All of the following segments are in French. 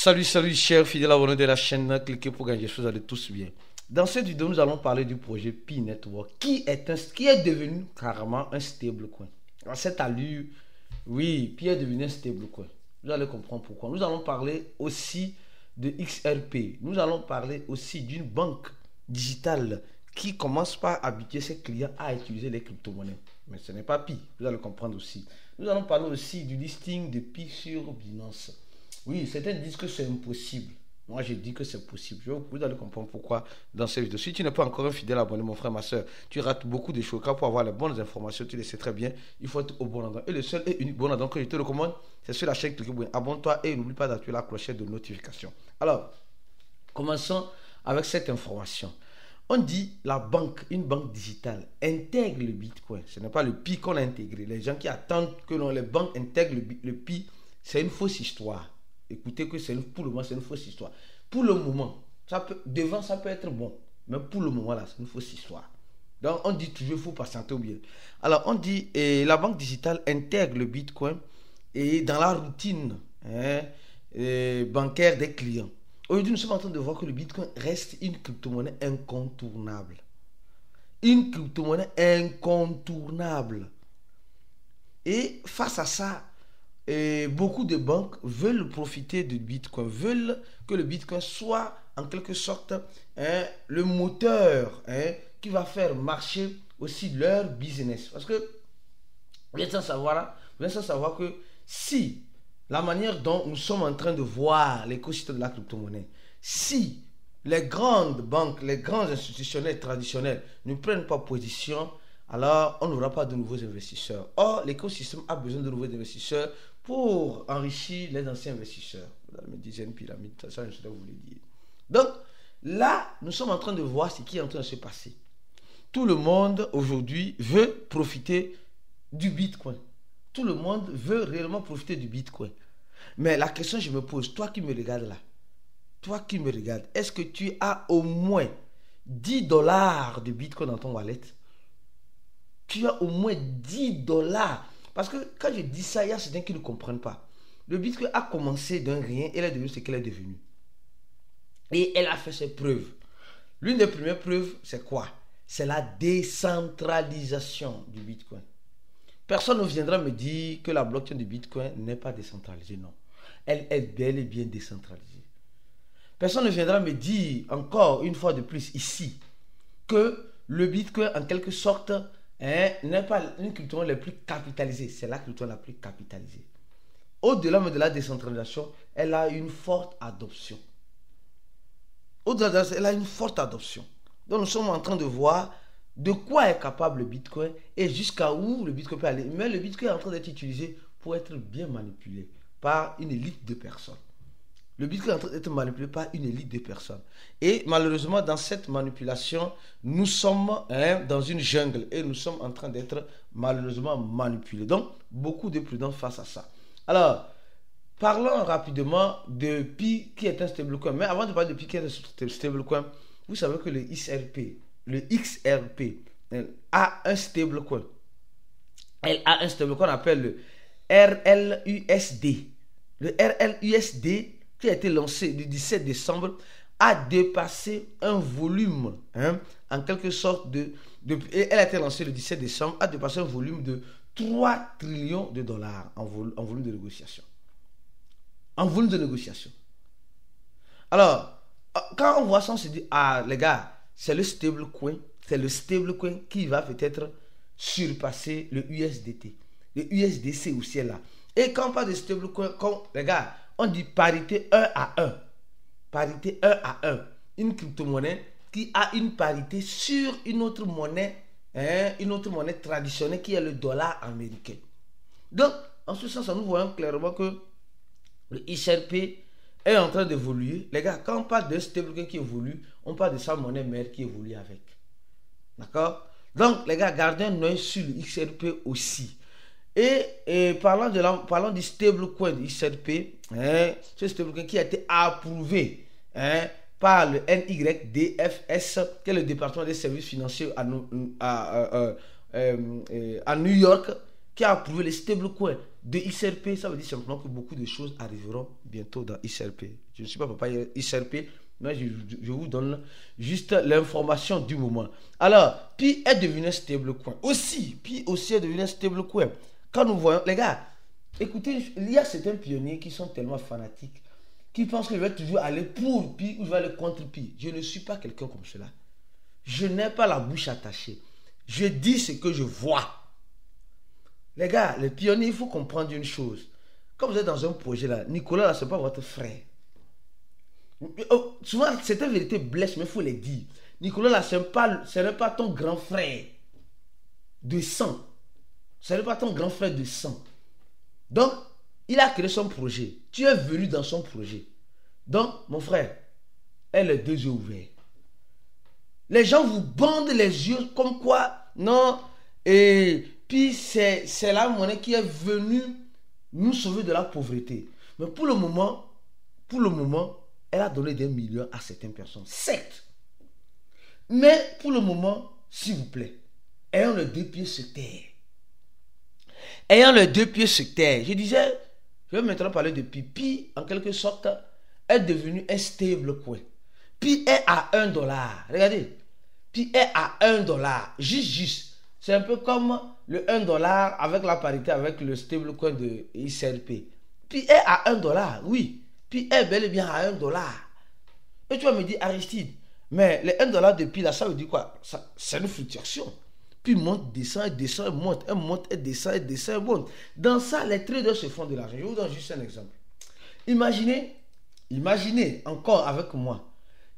Salut, chers fidèles abonnés de la chaîne, cliquez pour gagner, vous allez tous bien. Dans cette vidéo, nous allons parler du projet Pi Network, qui est devenu carrément un stablecoin. À cette allure, oui, Pi est devenu un stablecoin. Vous allez comprendre pourquoi. Nous allons parler aussi de XRP. Nous allons parler aussi d'une banque digitale qui commence par habituer ses clients à utiliser les crypto-monnaies. Mais ce n'est pas Pi, vous allez comprendre aussi. Nous allons parler aussi du listing de Pi sur Binance. Oui, certains disent que c'est impossible. Moi, je dis que c'est possible. Vous allez comprendre pourquoi dans cette vidéo. Si tu n'es pas encore un fidèle abonné, mon frère, ma soeur, tu rates beaucoup de choses. Car pour avoir les bonnes informations, tu le sais très bien, il faut être au bon endroit. Et le seul et unique bon endroit que je te recommande, c'est sur la chaîne Cliquez. Abonne-toi et n'oublie pas d'activer la clochette de notification. Alors, commençons avec cette information. On dit la banque, une banque digitale, intègre le Bitcoin. Ce n'est pas le Pi qu'on a intégré. Les gens qui attendent que les banques intègrent le Pi, c'est une fausse histoire. Écoutez que pour le moment, c'est une fausse histoire. Pour le moment, devant, ça peut être bon. Mais pour le moment, là, c'est une fausse histoire. Donc, on dit toujours, il faut patienter ou bien. Alors, on dit, la banque digitale intègre le Bitcoin et dans la routine bancaire des clients. Aujourd'hui, nous sommes en train de voir que le Bitcoin reste une crypto-monnaie incontournable. Une crypto-monnaie incontournable. Et face à ça, beaucoup de banques veulent profiter du Bitcoin, veulent que le Bitcoin soit en quelque sorte le moteur qui va faire marcher aussi leur business. Parce que vous êtes sans savoir que si la manière dont nous sommes en train de voir l'écosystème de la crypto-monnaie, si les grandes banques, les grands institutionnels traditionnels ne prennent pas position, alors on n'aura pas de nouveaux investisseurs. Or, l'écosystème a besoin de nouveaux investisseurs pour enrichir les anciens investisseurs. Vous allez me dire, c'est une pyramide, ça je sais vous le dire. Donc, là, nous sommes en train de voir ce qui est en train de se passer. Tout le monde, aujourd'hui, veut profiter du Bitcoin. Tout le monde veut réellement profiter du Bitcoin. Mais la question que je me pose, toi qui me regardes là, toi qui me regardes, est-ce que tu as au moins 10 dollars de Bitcoin dans ton wallet? Tu as au moins 10 dollars. Parce que quand je dis ça, il y a certains qui ne comprennent pas. Le Bitcoin a commencé d'un rien, elle est devenue ce qu'elle est devenue. Et elle a fait ses preuves. L'une des premières preuves, c'est quoi? C'est la décentralisation du Bitcoin. Personne ne viendra me dire que la blockchain du Bitcoin n'est pas décentralisée. Non. Elle est bel et bien décentralisée. Personne ne viendra me dire, encore une fois de plus ici, que le Bitcoin, en quelque sorte, n'est pas une crypto-monnaie la plus capitalisée. C'est la crypto-monnaie la plus capitalisée. Au-delà de la décentralisation, elle a une forte adoption. Au-delà de ça, elle a une forte adoption. Donc nous sommes en train de voir de quoi est capable le Bitcoin et jusqu'à où le Bitcoin peut aller. Mais le Bitcoin est en train d'être utilisé pour être bien manipulé par une élite de personnes. Le Bitcoin est en train d'être manipulé par une élite de personnes. Et malheureusement, dans cette manipulation, nous sommes dans une jungle et nous sommes en train d'être malheureusement manipulés. Donc, beaucoup de prudence face à ça. Alors, parlons rapidement de Pi qui est un stablecoin. Mais avant de parler de Pi qui est un stablecoin, vous savez que le XRP a un stablecoin. Elle a un stablecoin qu'on appelle le RLUSD. Le RLUSD qui a été lancé le 17 décembre a dépassé un volume, en quelque sorte elle a été lancée le 17 décembre, a dépassé un volume de 3 trillions de dollars en volume de négociation. En volume de négociation. Alors, quand on voit ça, on se dit, ah les gars, c'est le stablecoin qui va peut-être surpasser le USDT. Le USDC aussi est là. Et quand on parle de stablecoin, les gars, on dit parité 1 à 1. Parité 1 à 1. Une crypto-monnaie qui a une parité sur une autre monnaie traditionnelle qui est le dollar américain. Donc, en ce sens, nous voyons clairement que le XRP est en train d'évoluer. Les gars, quand on parle de stablecoin qui évolue, on parle de sa monnaie mère qui évolue avec. D'accord? Donc, les gars, gardez un œil sur le XRP aussi. Et parlant du stablecoin du XRP, ce stablecoin qui a été approuvé par le NYDFS, qui est le département des services financiers à New York, qui a approuvé les stablecoins de XRP, ça veut dire simplement que beaucoup de choses arriveront bientôt dans XRP. Je ne suis pas papa XRP, mais je vous donne juste l'information du moment. Alors, Pi est devenu un stablecoin. Pi aussi est devenu un stablecoin. Quand nous voyons, les gars, écoutez, il y a certains pionniers qui sont tellement fanatiques, qui pensent que je vais toujours aller pour Pi ou je vais aller contre Pi. Je ne suis pas quelqu'un comme cela. Je n'ai pas la bouche attachée. Je dis ce que je vois. Les gars, les pionniers, il faut comprendre une chose. Quand vous êtes dans un projet là, Nicolas là, ce n'est pas votre frère. Souvent, certaines vérités blessent, mais il faut les dire. Nicolas là, ce n'est pas ton grand frère de sang. Ce n'est pas ton grand frère de sang. Donc, il a créé son projet. Tu es venu dans son projet. Donc, mon frère, aie les deux yeux ouverts. Les gens vous bandent les yeux comme quoi, non, et puis c'est la monnaie qui est venue nous sauver de la pauvreté. Mais pour le moment, elle a donné des millions à certaines personnes. Certes. Mais pour le moment, s'il vous plaît, ayons les deux pieds sur terre. Ayant les deux pieds sur terre. Je disais, je vais maintenant parler de Pi. Pi, en quelque sorte, est devenu un stable coin. Pi est à $1. Regardez. Pi est à $1. Juste. C'est un peu comme le $1 avec la parité avec le stable coin de XRP. Pi est à $1. Oui. Pi est bel et bien à $1. Et tu vas me dire, Aristide, mais les $1 de Pi là, ça veut dire quoi? C'est une fluctuation. Puis monte, descend, monte, descend, monte. Dans ça, les traders se font de l'argent. Je vous donne juste un exemple. Imaginez encore avec moi,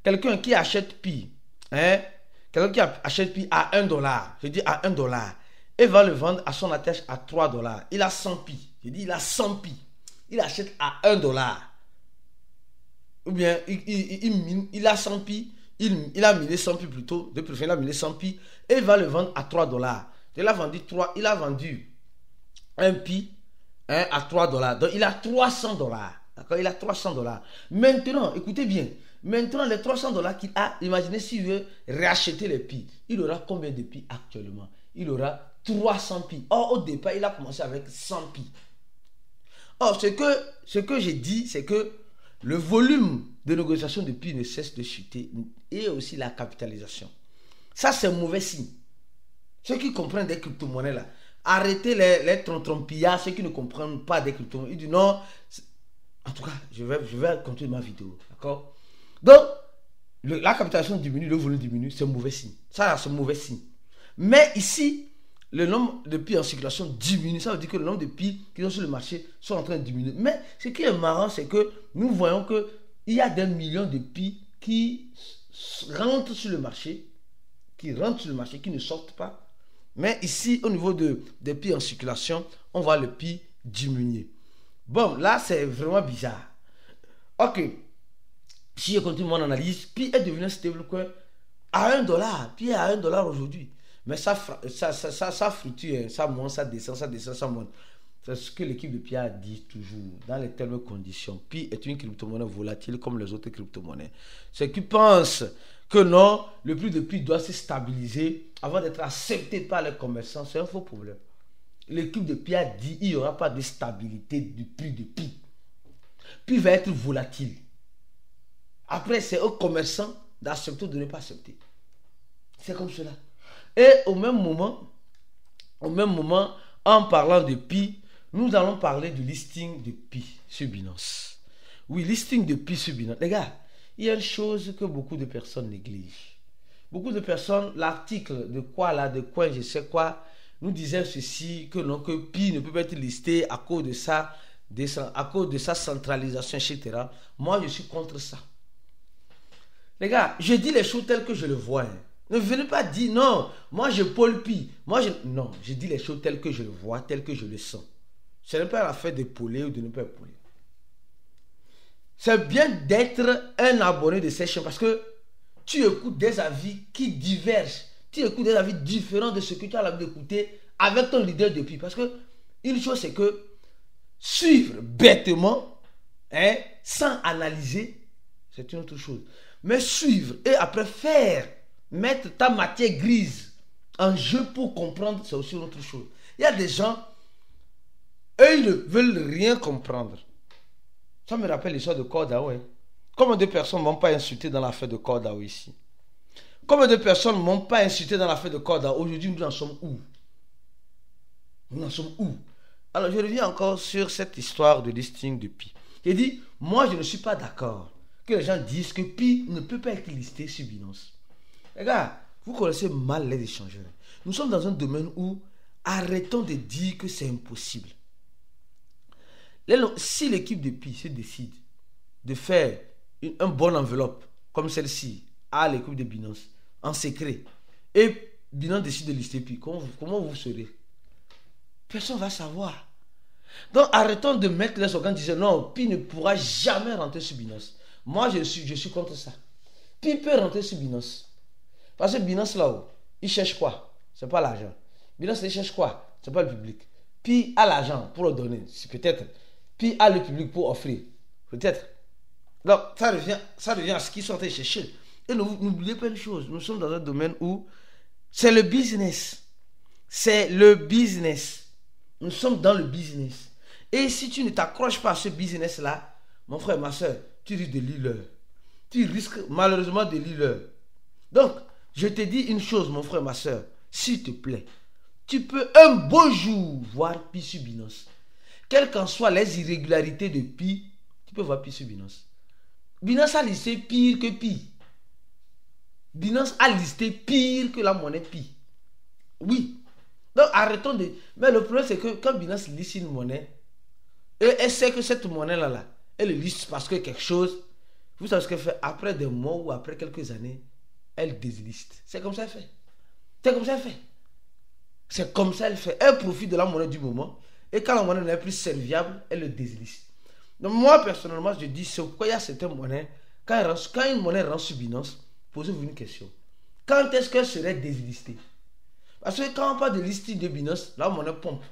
quelqu'un qui achète Pi, quelqu'un qui achète Pi à $1, je dis à $1, et va le vendre à son attache à $3. Il a 100 Pi. Je dis il a 100 Pi. Il achète à $1. Ou bien il a 100 Pi. Il a miné 100 Pi plutôt, de préférence il a miné 100 Pi et il va le vendre à $3. Il a vendu un Pi à $3. Donc il a $300. D'accord, il a $300. Maintenant, écoutez bien, maintenant les $300 qu'il a, imaginez s'il veut racheter les Pi, il aura combien de Pi actuellement? Il aura 300 Pi. Or au départ, il a commencé avec 100 Pi. Or, ce que j'ai dit, c'est que le volume de négociation de Pi ne cesse de chuter et aussi la capitalisation. Ça, c'est un mauvais signe. Ceux qui comprennent des crypto-monnaies là, arrêtez les trontrons-pillards, ceux qui ne comprennent pas des crypto-monnaies. Ils disent non. En tout cas, je vais continuer ma vidéo. D'accord? Donc, la capitalisation diminue, le volume diminue, c'est un mauvais signe. Ça, c'est un mauvais signe. Mais ici, le nombre de Pi en circulation diminue. Ça veut dire que le nombre de Pi qui sont sur le marché sont en train de diminuer. Mais ce qui est marrant, c'est que nous voyons qu'il y a des millions de Pi qui rentrent sur le marché, qui ne sortent pas. Mais ici, au niveau des Pi en circulation, on voit le Pi diminuer. Bon, là, c'est vraiment bizarre. Ok. Si je continue mon analyse, Pi est devenu un stablecoin à $1. Pi est à $1 aujourd'hui. Mais ça fluctue, ça monte, ça descend, ça monte. C'est ce que l'équipe de Pi a dit toujours, dans les telles conditions. Pi est une crypto-monnaie volatile comme les autres crypto-monnaies. Ceux qui pensent que non, le prix de Pi doit se stabiliser avant d'être accepté par les commerçants, c'est un faux problème. L'équipe de Pi a dit qu'il n'y aura pas de stabilité du prix de Pi. Pi va être volatile. Après, c'est aux commerçants d'accepter ou de ne pas accepter. C'est comme cela. Et au même moment, en parlant de Pi, nous allons parler du listing de Pi sur Binance. Oui, listing de Pi sur Binance. Les gars, il y a une chose que beaucoup de personnes négligent. Beaucoup de personnes, l'article de quoi, je sais quoi, nous disait ceci, que non, que Pi ne peut pas être listé à cause de sa centralisation, etc. Moi, je suis contre ça. Les gars, je dis les choses telles que je le vois. Ne venez pas dire non, moi je pôle Pi. Non, je dis les choses telles que je le vois, telles que je le sens. Ce n'est pas l'affaire de pôler ou de ne pas pôler. C'est bien d'être un abonné de ces chaînes parce que tu écoutes des avis qui divergent. Tu écoutes des avis différents de ce que tu as l'habitude d'écouter avec ton leader de Pi. Parce que une chose c'est que suivre bêtement, sans analyser, c'est une autre chose. Mais suivre et après mettre ta matière grise en jeu pour comprendre, c'est aussi une autre chose. Il y a des gens, Eux, ils ne veulent rien comprendre. Ça me rappelle l'histoire de Cordao. Hein. Combien de personnes ne m'ont pas insulté dans l'affaire de Cordao ici? Combien de personnes ne m'ont pas insulté dans l'affaire de Cordao? Aujourd'hui, nous en sommes où? Nous en sommes où? Alors, je reviens encore sur cette histoire de listing de Pi. J'ai dit, moi, je ne suis pas d'accord que les gens disent que Pi ne peut pas être listé sur Binance. Les gars, vous connaissez mal les échangeurs. Nous sommes dans un domaine où arrêtons de dire que c'est impossible. Si l'équipe de Pi se décide de faire une bonne enveloppe comme celle-ci à l'équipe de Binance en secret et Binance décide de lister Pi, comment vous serez? Personne ne va savoir. Donc arrêtons de mettre les organes disant non, Pi ne pourra jamais rentrer sur Binance. Moi je suis contre ça. Pi peut rentrer sur Binance. Parce que Binance là-haut, il cherche quoi? C'est pas l'argent. Binance il cherche quoi? C'est pas le public. Pi a l'argent pour le donner, peut-être. Pi a le public pour offrir, peut-être. Donc ça revient à ce qu'ils sont en train de chercher. Et n'oubliez pas une chose, nous sommes dans un domaine où c'est le business. C'est le business. Nous sommes dans le business. Et si tu ne t'accroches pas à ce business-là, mon frère, ma soeur, tu risques de l'île. Tu risques malheureusement de l'île. Donc, je te dis une chose, mon frère, ma soeur, s'il te plaît, tu peux un beau jour voir Pi sur Binance. Quelles qu'en soient les irrégularités de Pi, tu peux voir Pi sur Binance. Binance a listé pire que Pi. Binance a listé pire que la monnaie Pi. Oui. Donc arrêtons de... Mais le problème c'est que quand Binance liste une monnaie, elle sait que cette monnaie-là, elle le liste parce que quelque chose, vous savez ce qu'elle fait, après des mois ou après quelques années, elle désliste. C'est comme ça qu'elle fait. C'est comme ça qu'elle fait. C'est comme ça qu'elle fait. Elle profite de la monnaie du moment et quand la monnaie n'est plus serviable, elle le désliste. Donc moi personnellement, je dis, c'est pourquoi il y a certaines monnaies, quand une monnaie rentre sur Binance, posez-vous une question. Quand est-ce qu'elle serait déslistée? Parce que quand on parle de listing de Binance, la monnaie pompe.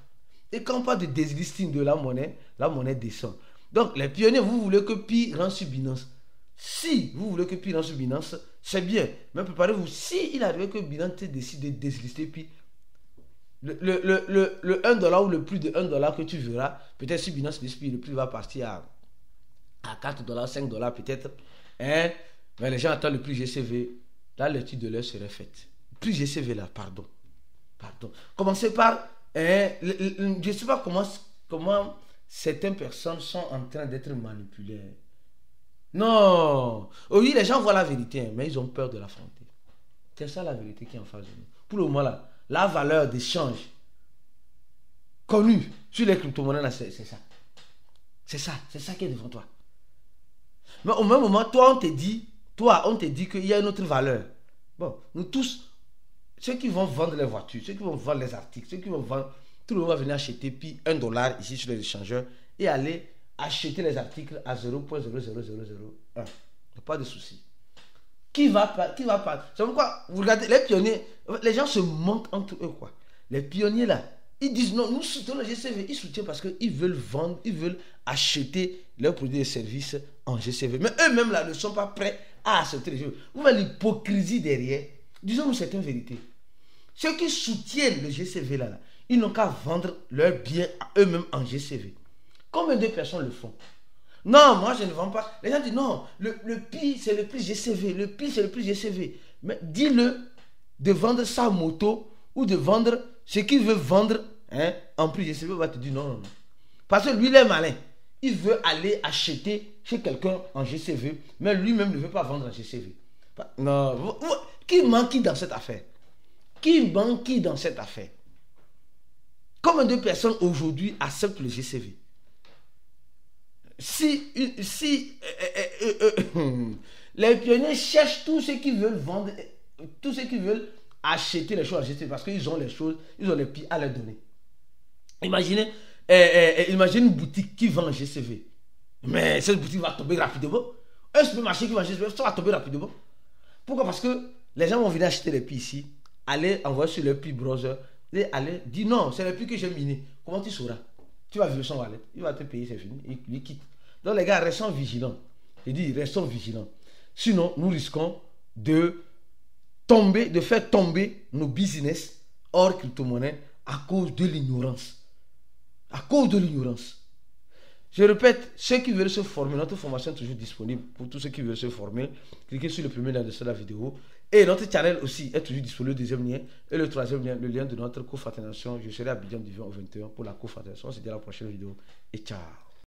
Et quand on parle de déslisting de la monnaie descend. Donc, les pionniers, vous voulez que Pi rentre sur Binance. Si vous voulez que Pi rentre sur Binance, c'est bien. Mais préparez-vous, si il arrive que Binance décide de déslister Pi, le 1$ ou le plus de 1$ que tu verras, peut-être si Binance liste Pi, le prix va partir à $4, $5 peut-être. Hein? Mais les gens attendent le prix GCV. La lecture de l'heure serait faite. Plus GCV là, pardon. Commencez par, je ne sais pas comment certaines personnes sont en train d'être manipulées. Non. Oui, les gens voient la vérité, mais ils ont peur de l'affronter. C'est ça la vérité qui est en face de nous. Pour le moment là, la valeur d'échange connue sur les crypto-monnaies là, c'est ça. C'est ça qui est devant toi. Mais au même moment, on te dit qu'il y a une autre valeur. Bon, nous tous, ceux qui vont vendre les voitures, ceux qui vont vendre les articles, ceux qui vont vendre, tout le monde va venir acheter puis $1 ici sur les échangeurs et aller acheter les articles à 0.00001. Il n'y a pas de souci. Qui va pas? C'est pourquoi, vous regardez, les pionniers, les gens se mentent entre eux, quoi. Les pionniers là, ils disent non, nous soutenons le GCV. Ils soutiennent parce qu'ils veulent vendre, ils veulent acheter leurs produits et services en GCV. Mais eux-mêmes là ne sont pas prêts à accepter les choses. Vous voyez l'hypocrisie derrière. Disons-nous certaines vérités. Ceux qui soutiennent le GCV là, ils n'ont qu'à vendre leurs biens à eux-mêmes en GCV. Combien de personnes le font? Non, moi je ne vends pas. Les gens disent non, le Pi c'est le prix GCV, le Pi c'est le prix GCV. Mais dis-le de vendre sa moto ou de vendre ce qu'il veut vendre en prix GCV, va te dire non. Parce que lui il est malin. Il veut aller acheter chez quelqu'un en GCV, mais lui-même ne veut pas vendre en GCV. Non, qui manque qui dans cette affaire? Qui manque qui dans cette affaire? Combien de personnes aujourd'hui acceptent le GCV? Si les pionniers cherchent tous ceux qui veulent vendre, tous ceux qui veulent acheter les choses à GCV parce qu'ils ont les choses, ils ont les prix à leur donner. Imaginez une boutique qui vend en GCV. Mais cette boutique va tomber rapidement. Un supermarché qui vend en GCV, ça va tomber rapidement. Pourquoi? Parce que les gens vont venir acheter les prix ici, aller envoyer sur le prix browser et aller dire non, c'est le prix que j'ai miné. Comment tu sauras? Tu vas vivre son wallet, il va te payer, c'est fini, il quitte. Donc les gars, restons vigilants. Je dis, restons vigilants. Sinon, nous risquons de faire tomber nos business hors crypto-monnaie à cause de l'ignorance. À cause de l'ignorance. Je répète, ceux qui veulent se former, notre formation est toujours disponible pour tous ceux qui veulent se former. Cliquez sur le premier lien de la vidéo. Et notre channel aussi est toujours disponible, le deuxième lien. Et le troisième lien, le lien de notre confraternation. Je serai à Abidjan du 20 au 21 pour la confraternation. On se dit à la prochaine vidéo. Et ciao.